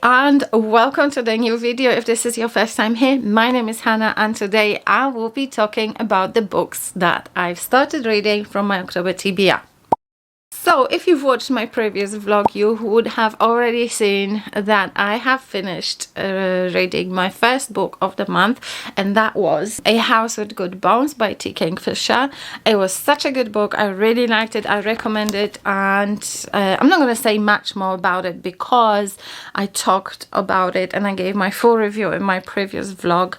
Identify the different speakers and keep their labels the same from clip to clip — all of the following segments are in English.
Speaker 1: and welcome to the new video. If this is your first time here, my name is Hannah, and today I will be talking about the books that I've started reading from my October TBR. So if you've watched my previous vlog, you would have already seen that I have finished reading my first book of the month, and that was A House with Good Bones by Tik Tok. It was such a good book. I really liked it. I recommend it, and I'm not going to say much more about it because I talked about it and I gave my full review in my previous vlog.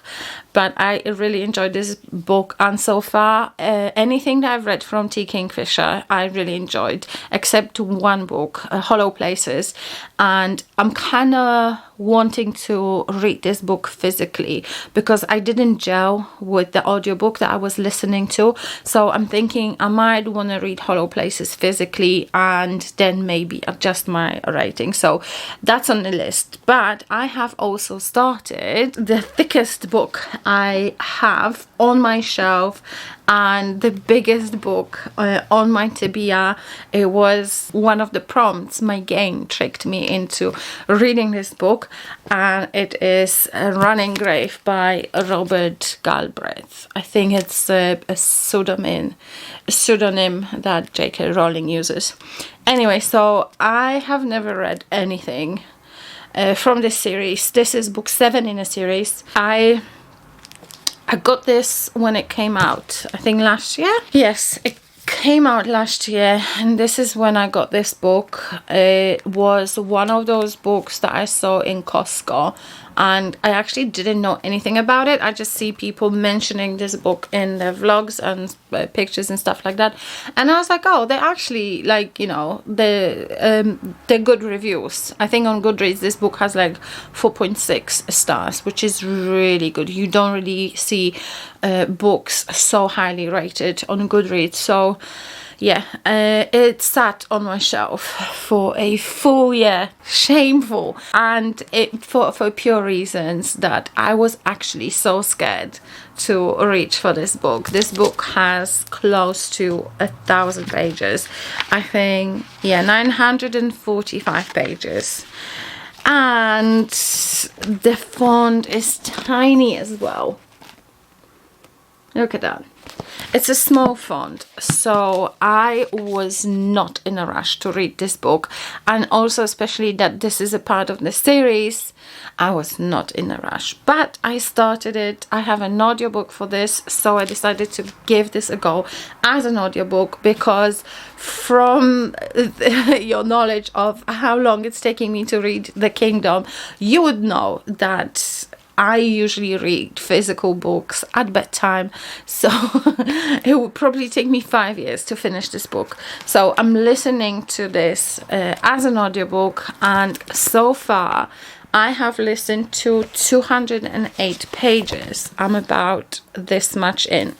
Speaker 1: But I really enjoyed this book, and so far anything that I've read from Tik Tok I really enjoyed, except one book, Hollow Places, and I'm kind of wanting to read this book physically because I didn't gel with the audiobook that I was listening to. So I'm thinking I might want to read Hollow Places physically and then maybe adjust my rating. So that's on the list. But I have also started the thickest book I have on my shelf and the biggest book on my TBR. It was one of the prompts. My game tricked me into reading this book, and it is Running Grave by Robert Galbraith. I think it's a pseudonym that J.K. Rowling uses. Anyway, so I have never read anything from this series. This is book 7 in a series. I got this when it came out, I think last year. Yes, it came out last year, and this is when I got this book. It was one of those books that I saw in Costco, and I actually didn't know anything about it. I just see people mentioning this book in their vlogs and pictures and stuff like that, and I was like, oh, they're actually, like, you know, they're good reviews. I think on Goodreads this book has like 4.6 stars, which is really good. You don't really see books so highly rated on Goodreads. So yeah, it sat on my shelf for a full year. Shameful. And it for pure reasons that I was actually so scared to reach for this book. This book has close to 1,000 pages. I think, yeah, 945 pages. And the font is tiny as well. Look at that. It's a small font, so I was not in a rush to read this book, and also especially that this is a part of the series, I was not in a rush. But I started it. I have an audiobook for this, so I decided to give this a go as an audiobook, because from your knowledge of how long it's taking me to read The Kingdom, you would know that I usually read physical books at bedtime, so it would probably take me 5 years to finish this book. So I'm listening to this as an audiobook, and so far I have listened to 208 pages. I'm about this much in.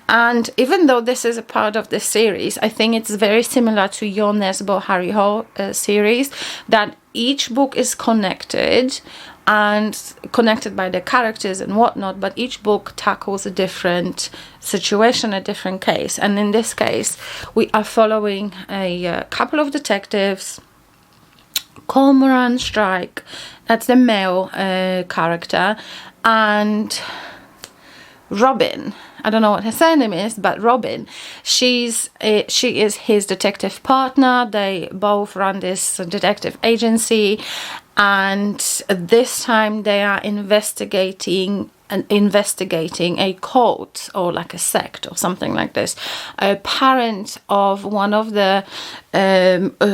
Speaker 1: And even though this is a part of the series, I think it's very similar to your Nesbo Harry Hole series, that each book is connected and connected by the characters and whatnot, but each book tackles a different situation, a different case. And in this case, we are following a couple of detectives. Cormoran Strike, that's the male character, and Robin, I don't know what her surname is, but Robin, she is his detective partner. They both run this detective agency, and this time they are investigating a cult, or like a sect or something like this. A parent of one of the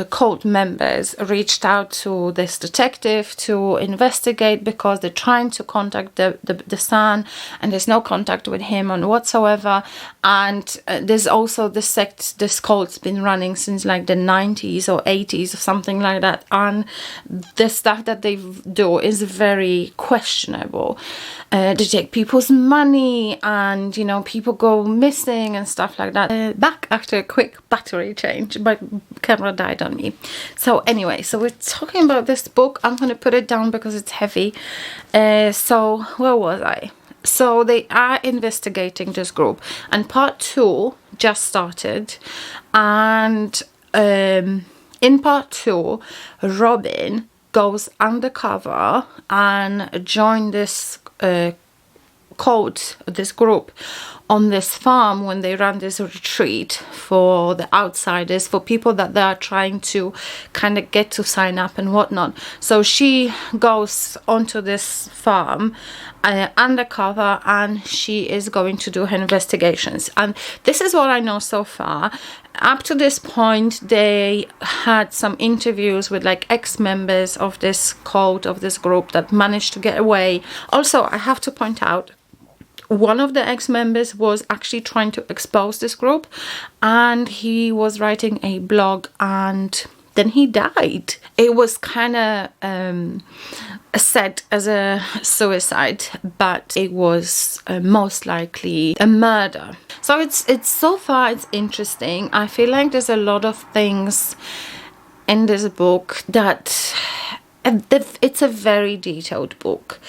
Speaker 1: cult members reached out to this detective to investigate, because they're trying to contact the son, and there's no contact with him on whatsoever. And there's also the sect, this cult's been running since like the 90s or 80s or something like that, and the stuff that they do is very questionable. They take people's money, and, you know, people go missing and stuff like that. Back after a quick battery change, my camera died on me. So anyway, so we're talking about this book. I'm going to put it down because it's heavy. So where was I? So they are investigating this group, and part 2 just started, and in part 2, Robin goes undercover and join this this group on this farm when they run this retreat for the outsiders, for people that they are trying to kind of get to sign up and whatnot. So she goes onto this farm undercover, and she is going to do her investigations. And this is what I know so far. Up to this point, they had some interviews with like ex-members of this cult, of this group, that managed to get away. Also, I have to point out, one of the ex-members was actually trying to expose this group, and he was writing a blog, and then he died. It was kind of set as a suicide, but it was most likely a murder. So it's so far it's interesting. I feel like there's a lot of things in this book that it's a very detailed book.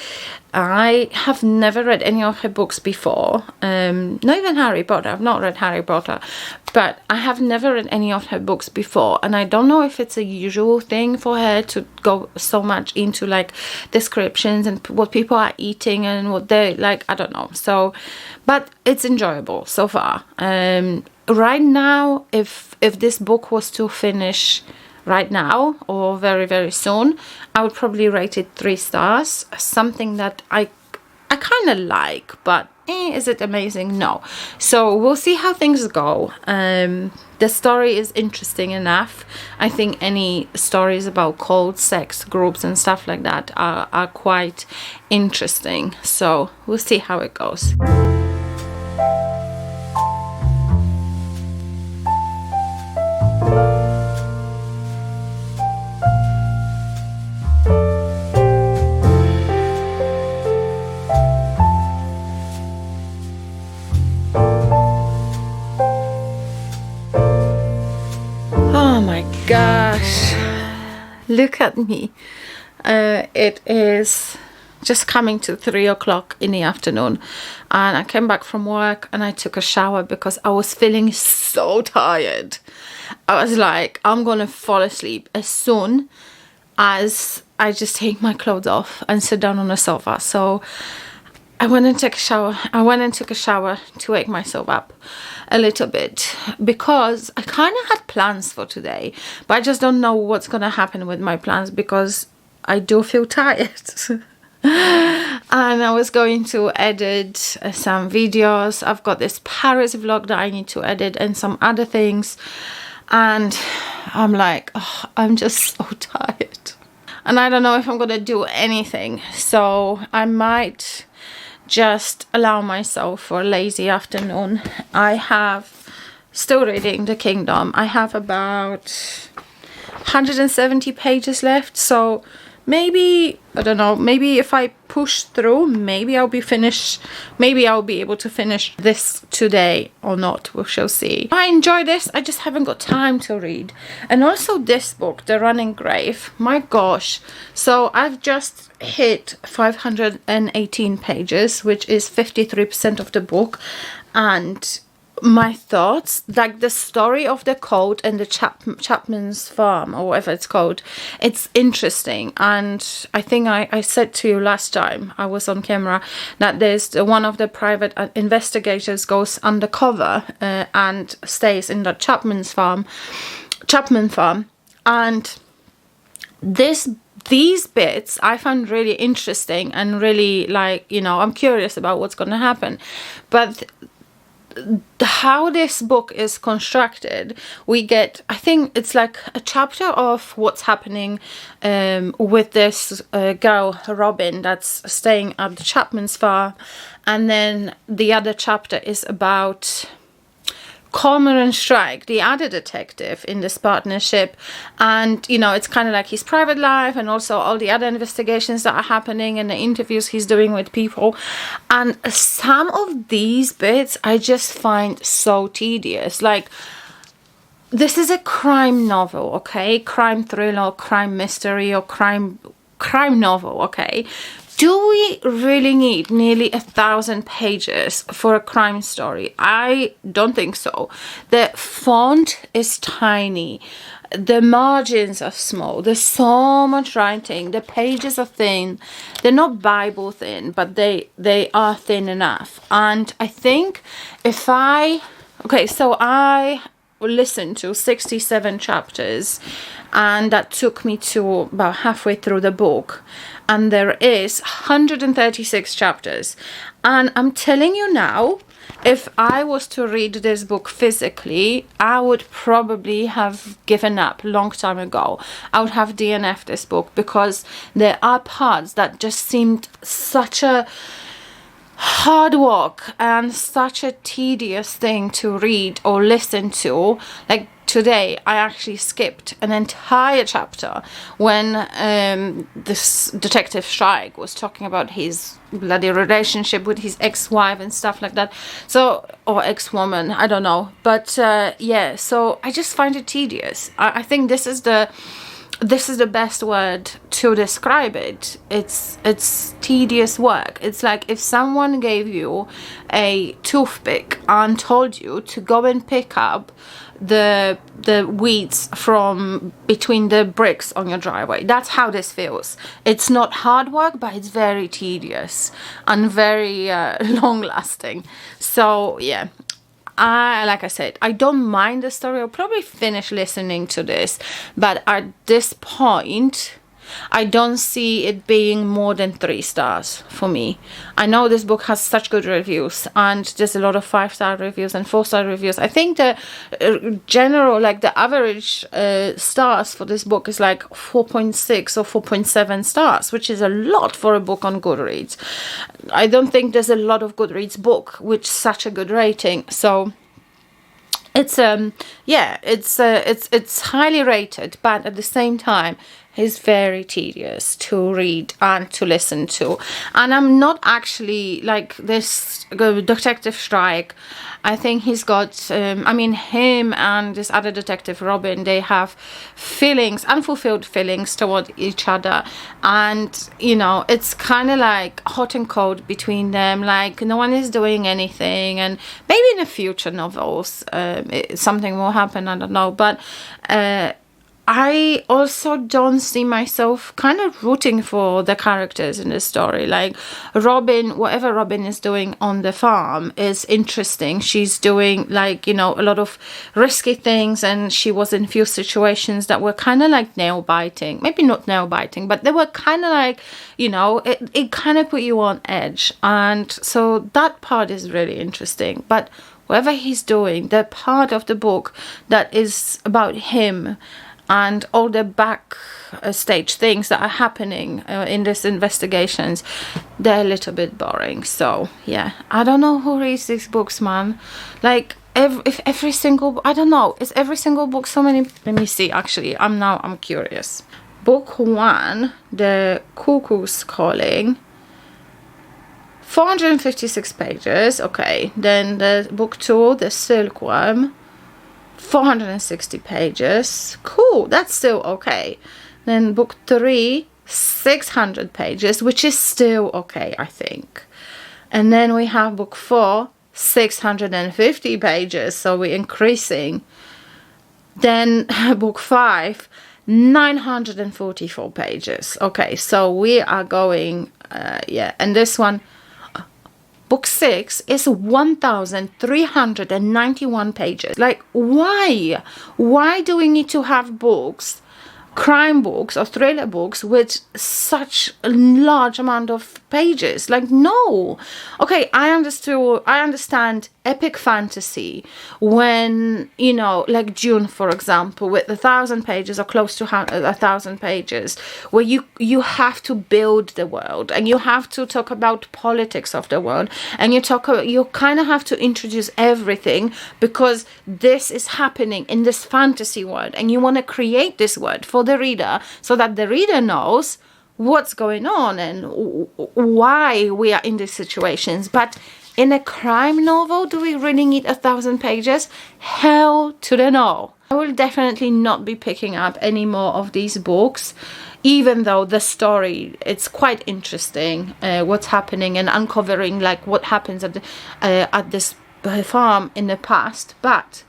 Speaker 1: I have never read any of her books before, not even Harry Potter. I've not read Harry Potter, but I have never read any of her books before, and I don't know if it's a usual thing for her to go so much into like descriptions and what people are eating and what they like. I don't know. So, but it's enjoyable so far. Right now, if this book was to finish right now or very, very soon, I would probably rate it 3 stars. Something that I kind of like, but is it amazing? No. So we'll see how things go. The story is interesting enough. I think any stories about cult, sex groups and stuff like that are quite interesting. So we'll see how it goes. Gosh, look at me. It is just coming to 3 o'clock in the afternoon, and I came back from work and I took a shower because I was feeling so tired. I was like, I'm gonna fall asleep as soon as I just take my clothes off and sit down on the sofa. So I went and took a shower. To wake myself up a little bit, because I kind of had plans for today, but I just don't know what's going to happen with my plans because I do feel tired. And I was going to edit some videos. I've got this Paris vlog that I need to edit and some other things. And I'm like, oh, I'm just so tired. And I don't know if I'm going to do anything. So I might just allow myself for a lazy afternoon. I have still reading The Kingdom. I have about 170 pages left, so maybe, I don't know, maybe if I push through, maybe I'll be finished. Maybe I'll be able to finish this today or not. We shall see. I enjoy this. I just haven't got time to read. And also this book, The Running Grave. My gosh. So I've just hit 518 pages, which is 53% of the book. And my thoughts, like the story of the cult and the Chapman's farm, or whatever it's called, it's interesting. And I think I said to you last time I was on camera that there's one of the private investigators goes undercover and stays in the Chapman farm, and these bits I found really interesting and really, like, you know, I'm curious about what's going to happen. But how this book is constructed, we get, I think it's like a chapter of what's happening with this girl Robin that's staying at the Chapman's farm, and then the other chapter is about Cormoran Strike, the other detective in this partnership. And, you know, it's kind of like his private life and also all the other investigations that are happening and the interviews he's doing with people. And some of these bits I just find so tedious. Like, this is a crime novel, okay? Crime thriller, crime mystery, or crime crime novel, okay? Do we really need nearly 1,000 pages for a crime story? I don't think so. The font is tiny. The margins are small. There's so much writing. The pages are thin. They're not Bible thin, but they are thin enough. And I think if so I listened to 67 chapters, and that took me to about halfway through the book, and there is 136 chapters. And I'm telling you now, if I was to read this book physically, I would probably have given up long time ago. I would have DNF'd this book, because there are parts that just seemed such a hard work and such a tedious thing to read or listen to. Like today, I actually skipped an entire chapter when this detective Strike was talking about his bloody relationship with his ex-wife and stuff like that. So, or ex-woman, I don't know. But yeah, so I just find it tedious. I think this is the best word to describe it. It's tedious work. It's like if someone gave you a toothpick and told you to go and pick up the weeds from between the bricks on your driveway. That's how this feels. It's not hard work, but it's very tedious and very long lasting. So yeah, like I said, I don't mind the story. I'll probably finish listening to this, but at this point, I don't see it being more than 3 stars for me. I know this book has such good reviews, and there's a lot of 5-star reviews and 4-star reviews. I think the general, like the average stars for this book is like 4.6 or 4.7 stars, which is a lot for a book on Goodreads. I don't think there's a lot of Goodreads book with such a good rating. So it's it's highly rated, but at the same time, it's very tedious to read and to listen to. And I'm not actually like this Detective Strike. I think he's got, him and this other detective, Robin, they have feelings, unfulfilled feelings toward each other. And, you know, it's kind of like hot and cold between them. Like, no one is doing anything. And maybe in the future novels, something will happen, I don't know. But I also don't see myself kind of rooting for the characters in the story. Like Robin, whatever Robin is doing on the farm is interesting. She's doing like, you know, a lot of risky things, and she was in few situations that were kind of like nail biting. Maybe not nail biting, but they were kind of like, you know, it kind of put you on edge. And so that part is really interesting. But whatever he's doing, the part of the book that is about him and all the backstage things that are happening in these investigations, they're a little bit boring. So yeah, I don't know who reads these books, man. Like if every single, I don't know, is every single book so many? Let me see, actually, I'm curious. Book 1, The Cuckoo's Calling, 456 pages. Okay, then the book 2, The Silkworm, 460 pages. Cool, that's still okay. Then book 3, 600 pages, which is still okay, I think. And then we have book 4, 650 pages, so we're increasing. Then book 5, 944 pages. Okay, so we are going, and this one, book 6 is 1,391 pages. Like, why? Why do we need to have books, crime books or thriller books with such a large amount of pages? Like, no. Okay, I understand epic fantasy when, you know, like Dune, for example, with 1,000 pages or close to 1,000 pages, where you have to build the world and you have to talk about politics of the world, and you kind of have to introduce everything because this is happening in this fantasy world, and you want to create this world for the reader so that the reader knows what's going on and why we are in these situations. But in a crime novel, do we really need 1,000 pages? Hell to the no. I will definitely not be picking up any more of these books. even though the story, it's quite interesting, what's happening and uncovering like what happens at this farm in the past, but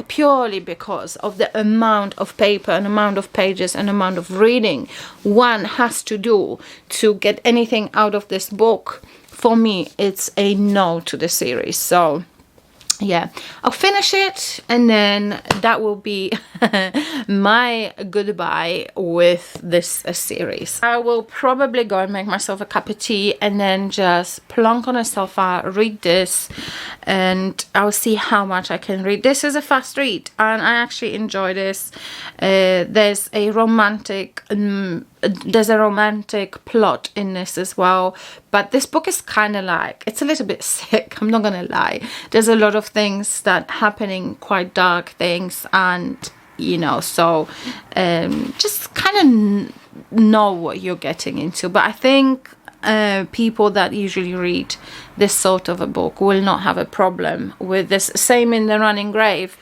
Speaker 1: purely because of the amount of paper and amount of pages and amount of reading one has to do to get anything out of this book, for me it's a no to the series. So yeah, I'll finish it, and then that will be my goodbye with this series. I will probably go and make myself a cup of tea and then just plonk on a sofa, read this, and I'll see how much I can read. This is a fast read and I actually enjoy this. There's a romantic plot in this as well, but this book is kind of like, it's a little bit sick, I'm not gonna lie. There's a lot of things that happening, quite dark things, and you know, so just kind of know what you're getting into. But I think people that usually read this sort of a book will not have a problem with this. Same in The Running Grave.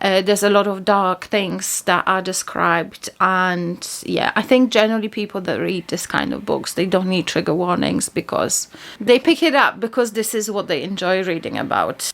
Speaker 1: There's a lot of dark things that are described, and yeah, I think generally people that read this kind of books, they don't need trigger warnings because they pick it up because this is what they enjoy reading about.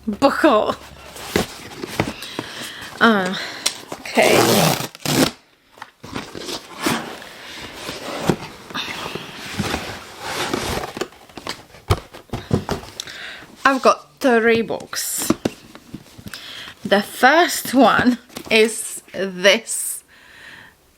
Speaker 1: buckle. Okay. I've got 3 books. The first one is this.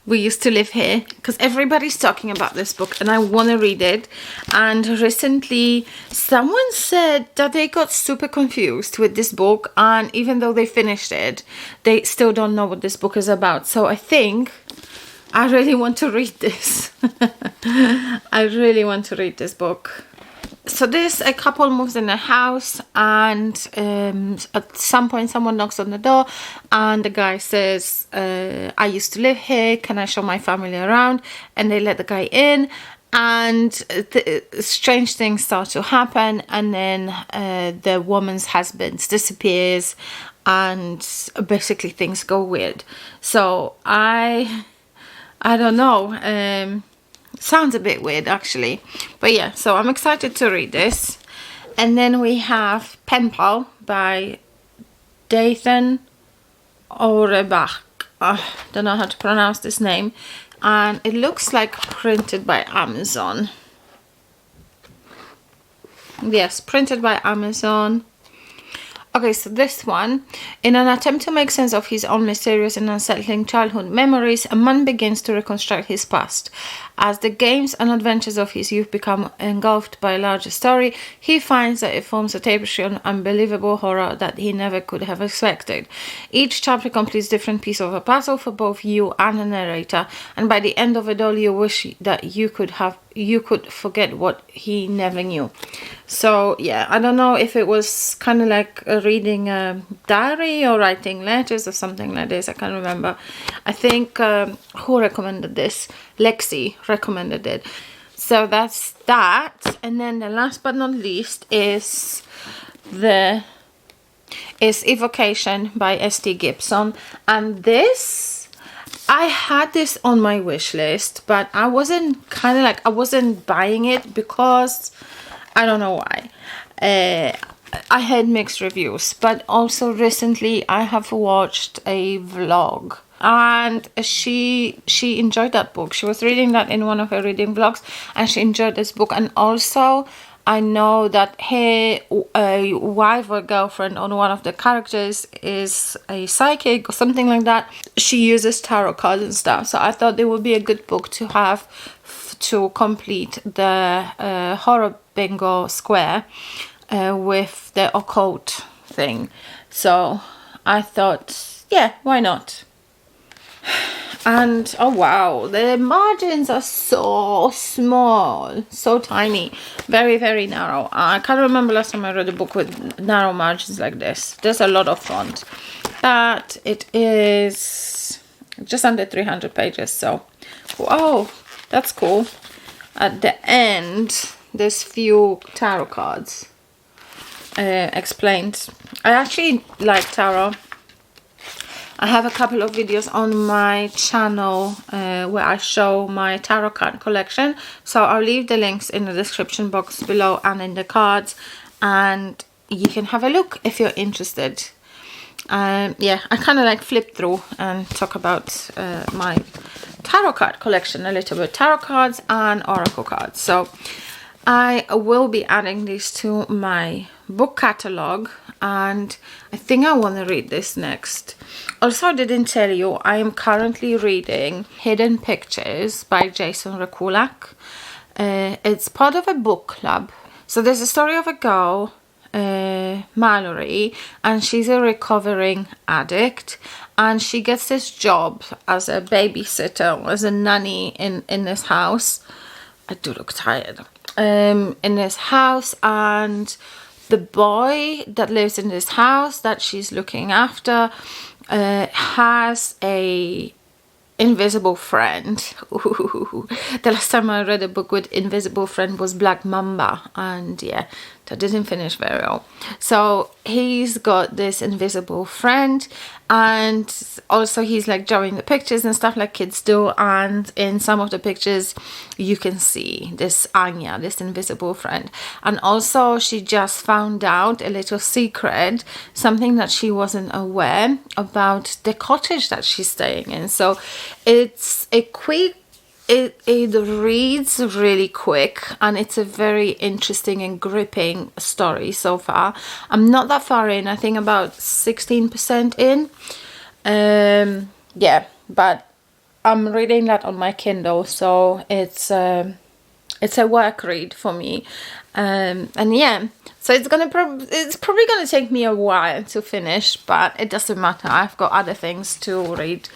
Speaker 1: We Used to Live Here, because everybody's talking about this book and I want to read it. And recently someone said that they got super confused with this book, and even though they finished it, they still don't know what this book is about. So I think I really want to read this. I really want to read this book. So this, a couple moves in a house, and at some point someone knocks on the door and the guy says, I used to live here, can I show my family around? And they let the guy in, and strange things start to happen, and then the woman's husband disappears, and basically things go weird. So I don't know. Sounds a bit weird actually, but yeah, so I'm excited to read this. And then we have Penpal by Dathan Auerbach. Don't know how to pronounce this name, and it looks like printed by Amazon. Yes, printed by Amazon. Okay, so this one, in an attempt to make sense of his own mysterious and unsettling childhood memories, a man begins to reconstruct his past. As the games and adventures of his youth become engulfed by a larger story, he finds that it forms a tapestry of unbelievable horror that he never could have expected. Each chapter completes different piece of a puzzle for both you and the narrator, and by the end of it all, you wish that you could forget what he never knew. So yeah, I don't know if it was kind of like reading a diary or writing letters or something like this. I can't remember. I think who recommended this? Lexi recommended it. So that's that. And then the last but not least is Evocation by S.T. Gibson. And this, I had this on my wish list, but I wasn't buying it because I don't know why. I had mixed reviews, but also recently I have watched a vlog, and she enjoyed that book. She was reading that in one of her reading vlogs, and she enjoyed this book. And also I know that her wife or girlfriend on one of the characters is a psychic or something like that. She uses tarot cards and stuff, so I thought it would be a good book to have to complete the horror bingo square with the occult thing. So I thought, yeah, why not? And oh wow, the margins are so small, so tiny, very, very narrow. I can't remember last time I read a book with narrow margins like this. There's a lot of font, but it is just under 300 pages. So, oh, that's cool. At the end, there's few tarot cards explained. I actually like tarot. I have a couple of videos on my channel where I show my tarot card collection, so I'll leave the links in the description box below and in the cards, and you can have a look if you're interested. Yeah, I kind of like flip through and talk about my tarot card collection a little bit, tarot cards and oracle cards. So I will be adding these to my book catalog, and I think I want to read this next. Also, I didn't tell you, I am currently reading Hidden Pictures by Jason Rekulak. It's part of a book club. So there's a story of a girl, Mallory, and she's a recovering addict, and she gets this job as a babysitter, as a nanny in this house. I do look tired. In this house, and the boy that lives in this house that she's looking after has a invisible friend. Ooh. The last time I read a book with invisible friend was Black Mamba, and yeah, that didn't finish very well. So he's got this invisible friend, and also he's like drawing the pictures and stuff like kids do, and in some of the pictures you can see this Anya, this invisible friend. And also she just found out a little secret, something that she wasn't aware about the cottage that she's staying in. So it's a quick, it reads really quick, and it's a very interesting and gripping story so far. I'm not that far in, I think about 16% in. Yeah, but I'm reading that on my Kindle, so it's a work read for me. And yeah, so it's probably gonna take me a while to finish, but it doesn't matter. I've got other things to read.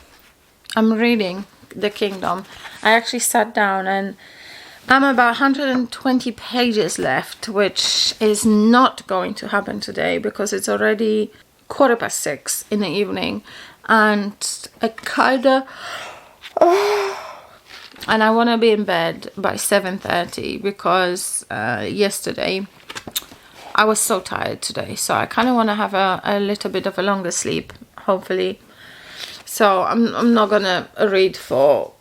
Speaker 1: I'm reading The Kingdom. I actually sat down and I'm about 120 pages left, which is not going to happen today because it's already 6:15 in the evening, and I kinda and I want to be in bed by 7:30 because yesterday I was so tired today, so I kind of want to have a little bit of a longer sleep, hopefully. So I'm not gonna read for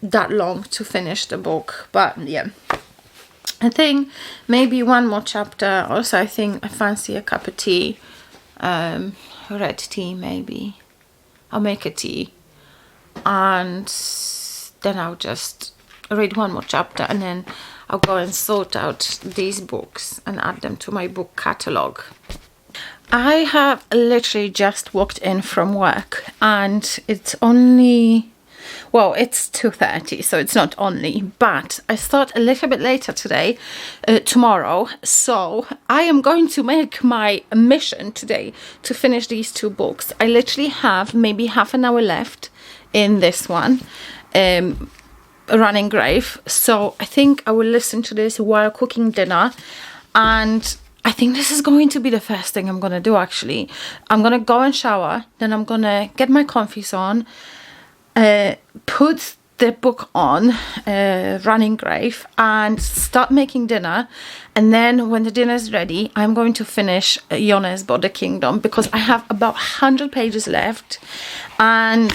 Speaker 1: that long to finish the book, but yeah, I think maybe one more chapter. Also, I think I fancy a cup of tea, red tea maybe. I'll make a tea, and then I'll just read one more chapter, and then I'll go and sort out these books and add them to my book catalogue. I have literally just walked in from work, and it's only, well, it's 2:30, so it's not only, but I start a little bit later today, tomorrow, so I am going to make my mission today to finish these two books. I literally have maybe half an hour left in this one, Running Grave, so I think I will listen to this while cooking dinner, and I think this is going to be the first thing I'm going to do, actually. I'm going to go and shower, then I'm going to get my comfies on, put the book on, Running Grave, and start making dinner. And then when the dinner is ready, I'm going to finish Jonas Bought the Kingdom, because I have about 100 pages left, and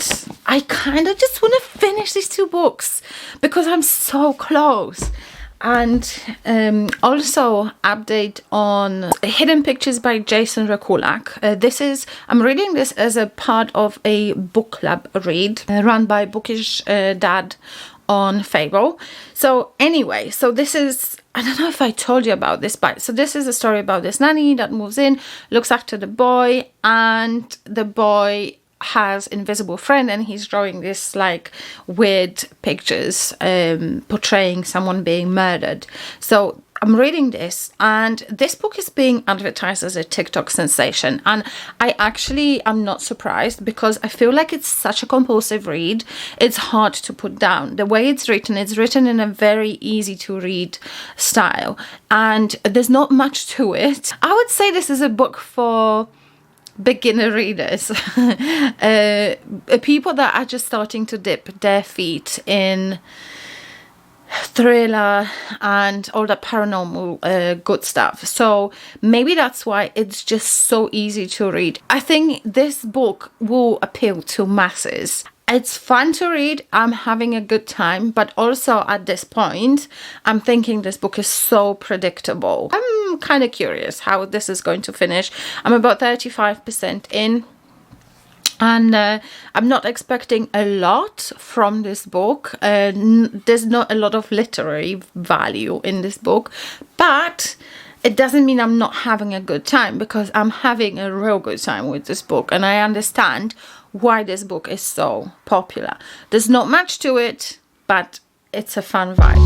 Speaker 1: I kind of just want to finish these two books because I'm so close. And also update on Hidden Pictures by Jason Rekulak. I'm reading this as a part of a book club read run by Bookish Dad on Fable. So anyway, so this is, I don't know if I told you about this, but so this is a story about this nanny that moves in, looks after the boy, and the boy has invisible friend, and he's drawing this like weird pictures portraying someone being murdered. So I'm reading this, and this book is being advertised as a TikTok sensation, and I actually am not surprised because I feel like it's such a compulsive read. It's hard to put down. The way it's written in a very easy to read style, and there's not much to it. I would say this is a book for beginner readers, people that are just starting to dip their feet in thriller and all that paranormal good stuff. So maybe that's why it's just so easy to read. I think this book will appeal to masses. It's fun to read, I'm having a good time, but also at this point, I'm thinking this book is so predictable. I'm kind of curious how this is going to finish. I'm about 35% in, and I'm not expecting a lot from this book. There's not a lot of literary value in this book, but it doesn't mean I'm not having a good time, because I'm having a real good time with this book, and I understand why this book is so popular. There's not much to it, but it's a fun vibe.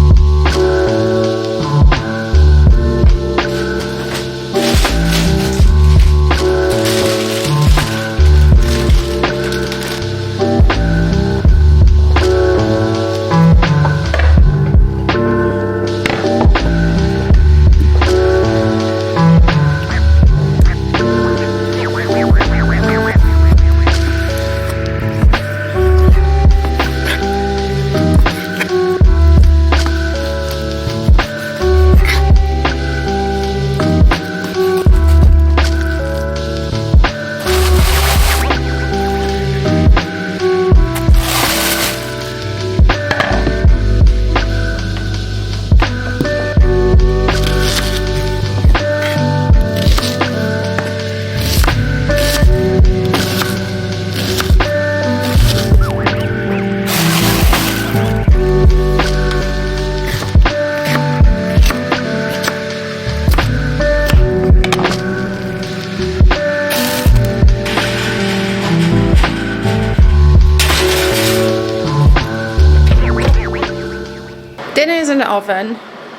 Speaker 1: oven,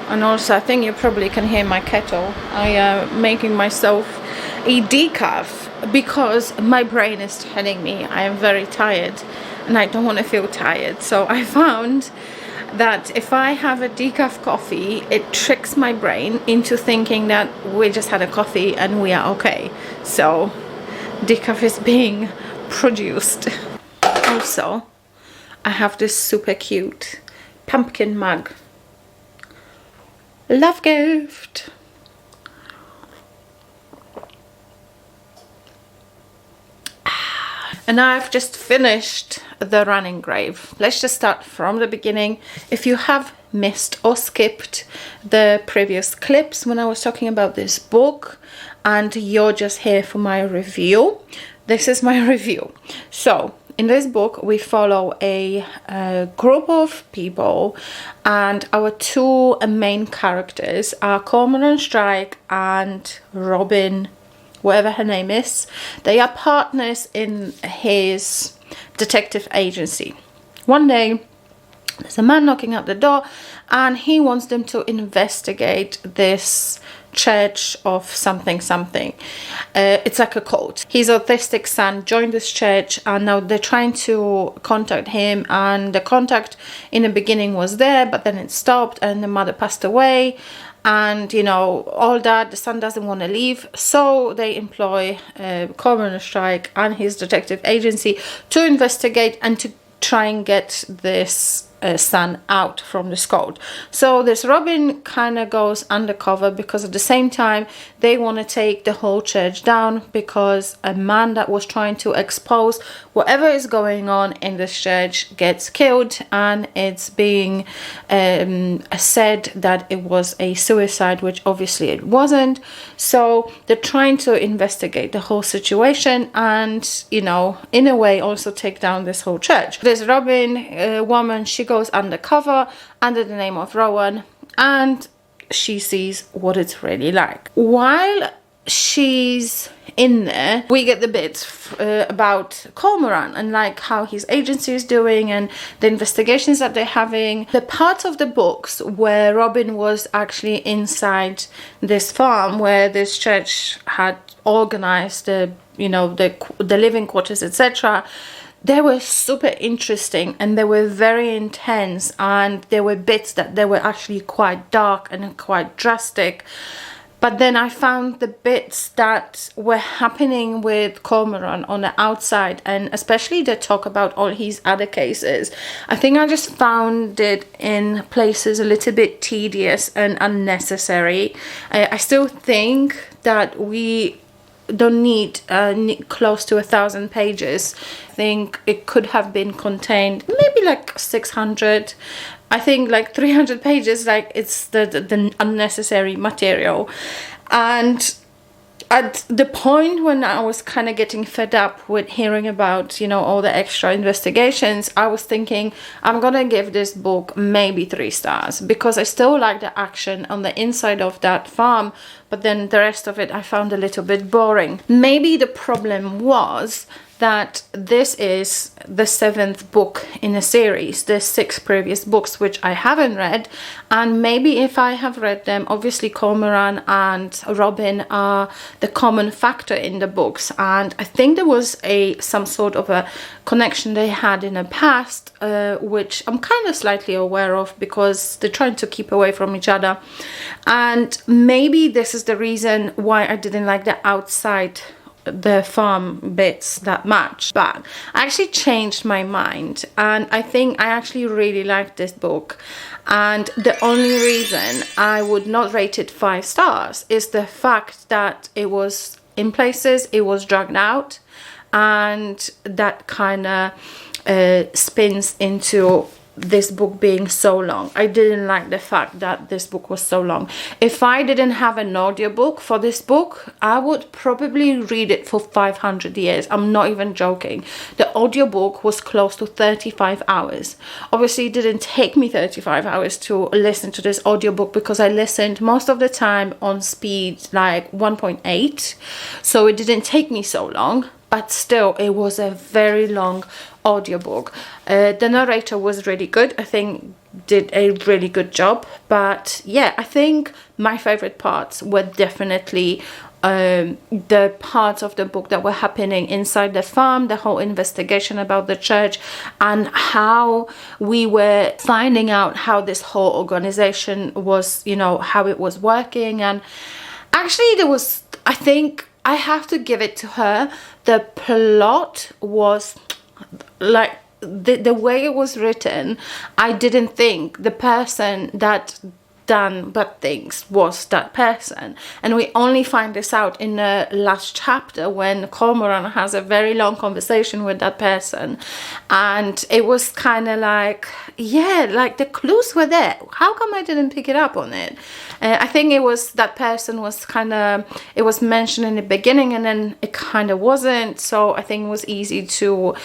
Speaker 1: and also I think you probably can hear my kettle. I am making myself a decaf because my brain is telling me I am very tired and I don't want to feel tired. So I found that if I have a decaf coffee, it tricks my brain into thinking that we just had a coffee and we are okay. So decaf is being produced. Also, I have this super cute pumpkin mug. Love gift. And I've just finished the running grave. Let's just start from the beginning. If you have missed or skipped the previous clips when I was talking about this book and you're just here for my review, this is my review. So in this book we follow a group of people, and our two main characters are Cormoran Strike and Robin, whatever her name is. They are partners in his detective agency. One day there's a man knocking at the door and he wants them to investigate this church of something. It's like a cult. His autistic son joined this church and now they're trying to contact him, and the contact in the beginning was there, but then it stopped and the mother passed away. And you know, all that, the son doesn't want to leave, so they employ Cormoran Strike and his detective agency to investigate and to try and get this son out from this cult. So this Robin kind of goes undercover because at the same time they want to take the whole church down, because a man that was trying to expose whatever is going on in this church gets killed, and it's being said that it was a suicide, which obviously it wasn't. So they're trying to investigate the whole situation and, you know, in a way also take down this whole church. This Robin woman, she goes undercover under the name of Rowan, and she sees what it's really like. While she's in there, we get the bits about Cormoran and like how his agency is doing and the investigations that they're having. The part of the books where Robin was actually inside this farm where this church had organized the, you know, the living quarters, etc., they were super interesting and they were very intense, and there were bits that they were actually quite dark and quite drastic. But then I found the bits that were happening with Cormoran on the outside, and especially the talk about all his other cases, I think I just found it in places a little bit tedious and unnecessary. I still think that we don't need close to 1,000 pages. I think it could have been contained maybe like 600. I think like 300 pages, like it's the unnecessary material. And at the point when I was kind of getting fed up with hearing about, you know, all the extra investigations, I was thinking I'm gonna give this book maybe 3 stars, because I still like the action on the inside of that farm, but then the rest of it I found a little bit boring. Maybe the problem was that this is the 7th book in a series. There's 6 previous books which I haven't read, and maybe if I have read them, obviously Cormoran and Robin are the common factor in the books, and I think there was some sort of a connection they had in the past, which I'm kind of slightly aware of because they're trying to keep away from each other. And maybe this is the reason why I didn't like the outside, the farm bits that much. But I actually changed my mind, and I think I actually really liked this book, and the only reason I would not rate it 5 stars is the fact that it was in places it was dragged out, and that kind of spins into this book being so long. I didn't like the fact that this book was so long. If I didn't have an audiobook for this book, I would probably read it for 500 years. I'm not even joking. The audiobook was close to 35 hours. Obviously, it didn't take me 35 hours to listen to this audiobook because I listened most of the time on speed like 1.8. So it didn't take me so long, but still it was a very long audiobook. The narrator was really good. I think did a really good job. But yeah, I think my favorite parts were definitely the parts of the book that were happening inside the farm, the whole investigation about the church, and how we were finding out how this whole organization was, you know, how it was working. And actually there was, I think I have to give it to her, the plot was like, the way it was written, I didn't think the person that done bad things was that person, and we only find this out in the last chapter when Cormoran has a very long conversation with that person. And it was kind of like, yeah, like the clues were there, how come I didn't pick it up on it? I think it was that person was kind of, it was mentioned in the beginning and then it kind of wasn't, so I think it was easy to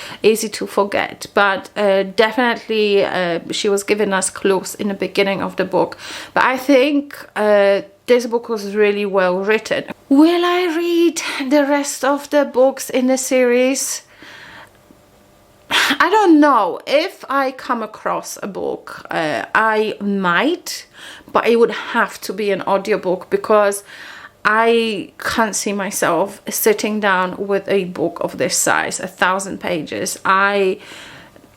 Speaker 1: forget. But definitely she was giving us clues in the beginning of the book. But I think this book was really well written. Will I read the rest of the books in the series? I don't know. If I come across a book, I might, but it would have to be an audiobook, because I can't see myself sitting down with a book of this size, 1,000 pages.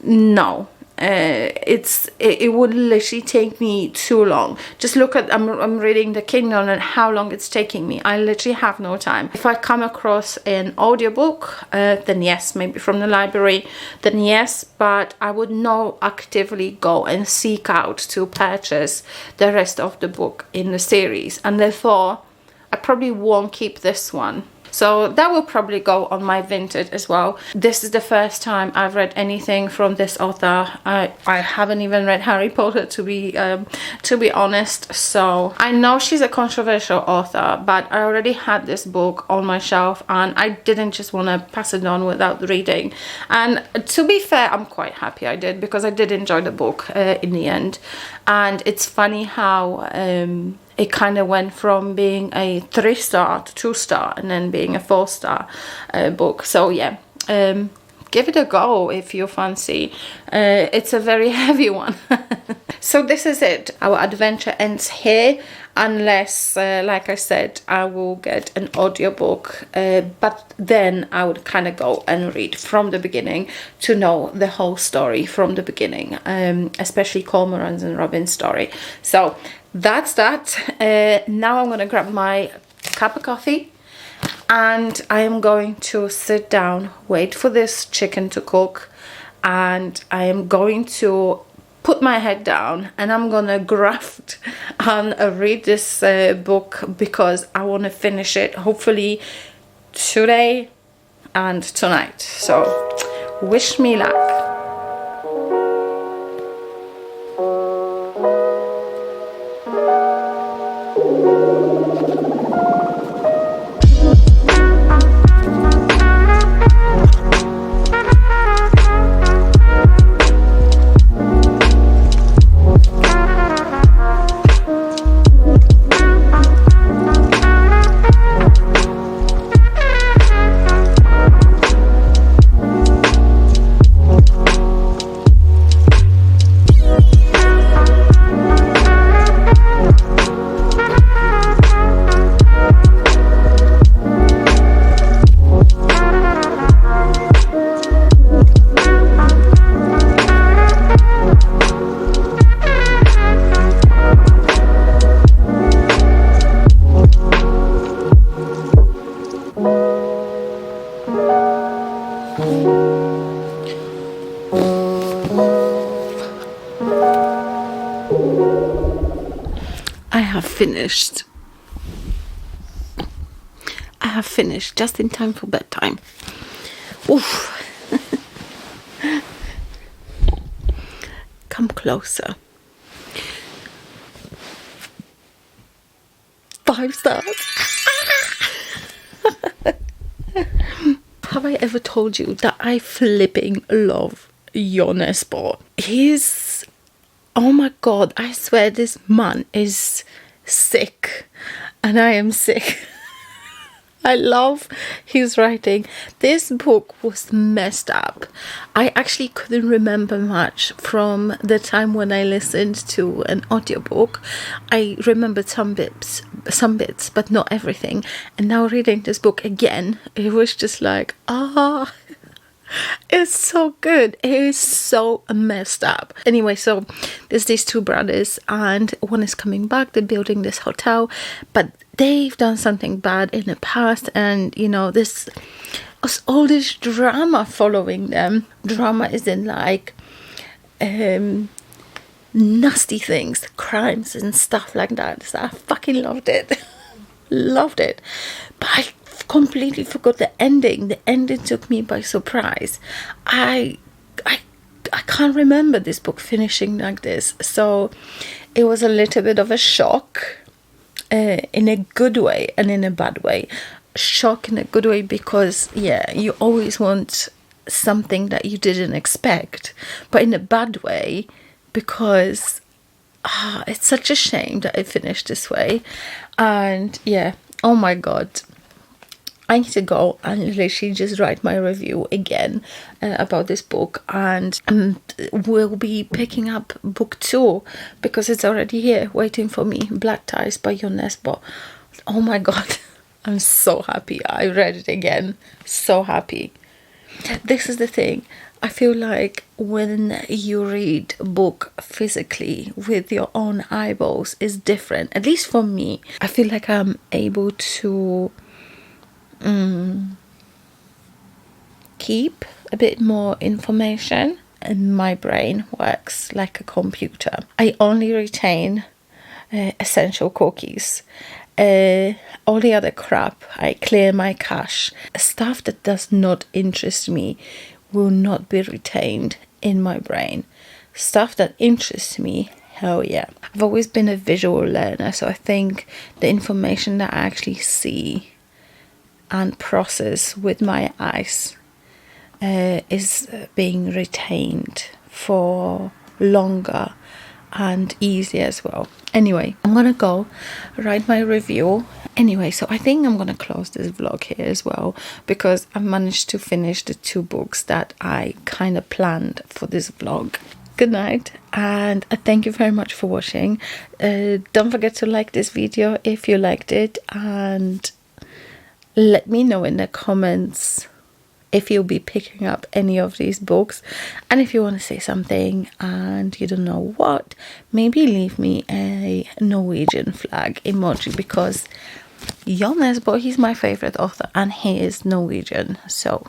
Speaker 1: No. It would literally take me too long. Just look at, I'm reading the Kingdom and how long it's taking me. I literally have no time. If I come across an audiobook, then yes, maybe from the library, then yes, but I would not actively go and seek out to purchase the rest of the book in the series, and therefore I probably won't keep this one. So that will probably go on my Vinted as well. This is the first time I've read anything from this author. I haven't even read Harry Potter, to be honest. So I know she's a controversial author, but I already had this book on my shelf and I didn't just want to pass it on without reading. And to be fair, I'm quite happy I did, because I did enjoy the book in the end. And it's funny how it kind of went from being a 3-star to 2-star and then being a 4-star book. So yeah, give it a go if you fancy. It's a very heavy one. So this is it. Our adventure ends here, unless, like I said, I will get an audiobook. But then I would kind of go and read from the beginning to know the whole story from the beginning, especially Cormoran's and Robin's story. So that's that. Now I'm gonna grab my cup of coffee and I am going to sit down, wait for this chicken to cook, and I am going to put my head down and I'm gonna graft and read this book, because I want to finish it hopefully today and tonight. So wish me luck. I have finished just in time for bedtime. Oof. Come closer. 5 stars. Have I ever told you that I flipping love Jonesbo? He's, oh my god, I swear this man is sick and I am sick. I love his writing. This book was messed up. I actually couldn't remember much from the time when I listened to an audiobook. I remembered some bits, but not everything. And now reading this book again, it was just like, it's so good. It is so messed up. Anyway, so there's these two brothers and one is coming back. They're building this hotel, but they've done something bad in the past, and you know, this all this drama following them. Drama isn't like nasty things, crimes and stuff like that. So I fucking loved it. Loved it. But I completely forgot the ending. The ending took me by surprise. I can't remember this book finishing like this. So it was a little bit of a shock. In a good way and in a bad way. Shock in a good way because, yeah, you always want something that you didn't expect. But in a bad way because it's such a shame that it finished this way. And yeah, oh my God. I need to go and literally just write my review again about this book, and we'll be picking up book 2 because it's already here waiting for me. Black Ties by Jon Nesbo. Oh my God, I'm so happy I read it again. So happy. This is the thing. I feel like when you read a book physically with your own eyeballs is different. At least for me, I feel like I'm able to keep a bit more information, and my brain works like a computer. I only retain essential cookies. All the other crap, I clear my cache. Stuff that does not interest me will not be retained in my brain. Stuff that interests me, hell yeah. I've always been a visual learner, so I think the information that I actually see and process with my eyes is being retained for longer and easier as well. Anyway, I'm gonna go write my review. Anyway, so I think I'm gonna close this vlog here as well because I've managed to finish the 2 books that I kind of planned for this vlog. Good night, and thank you very much for watching. Don't forget to like this video if you liked it, and let me know in the comments if you'll be picking up any of these books, and if you want to say something and you don't know what, maybe leave me a Norwegian flag emoji because Jon Nesbo, he's my favorite author and he is Norwegian, so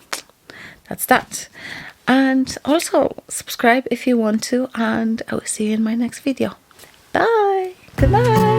Speaker 1: that's that. And also subscribe if you want to, and I will see you in my next video. Bye. Goodbye.